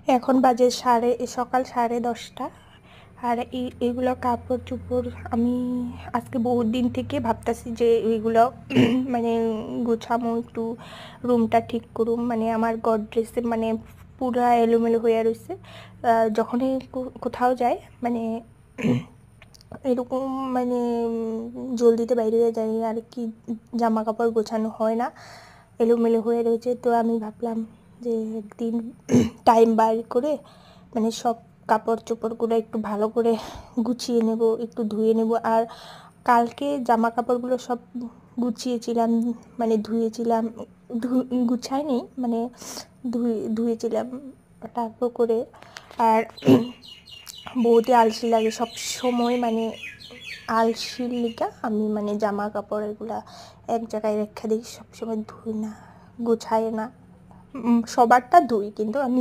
এখন বাজে সকাল 10:30। আর এইগুলো কাপড় চোপড় আমি আজকে বহুত দিন থেকে ভাবতেছি যে এইগুলো মানে গুছামো, একটু রুমটা ঠিক করুম। মানে আমার গডরেজে মানে পুরা এলোমেলো হয়ে রয়েছে। যখনই কোথাও যায় মানে এরকম মানে জলদিতে বাইরে হয়ে যায় আর কি, জামা কাপড় গোছানো হয় না, এলোমেলো হয়ে রয়েছে। তো আমি ভাবলাম যে একদিন টাইম বার করে মানে সব কাপড় চোপড়গুলো একটু ভালো করে গুছিয়ে নেব, একটু ধুয়ে নেব। আর কালকে জামা কাপড়গুলো সব গুছিয়েছিলাম, মানে ধুয়েছিলাম, গুছাইনি মানে ধুয়েছিলাম তারপর করে। আর বহুতই আলসি লাগে সব সময়, মানে আলসির লিগা আমি মানে জামা কাপড় এগুলা এক জায়গায় রেখে দিই, সবসময় ধুই না, গুছাই না। সবারটা ধুই কিন্তু আমি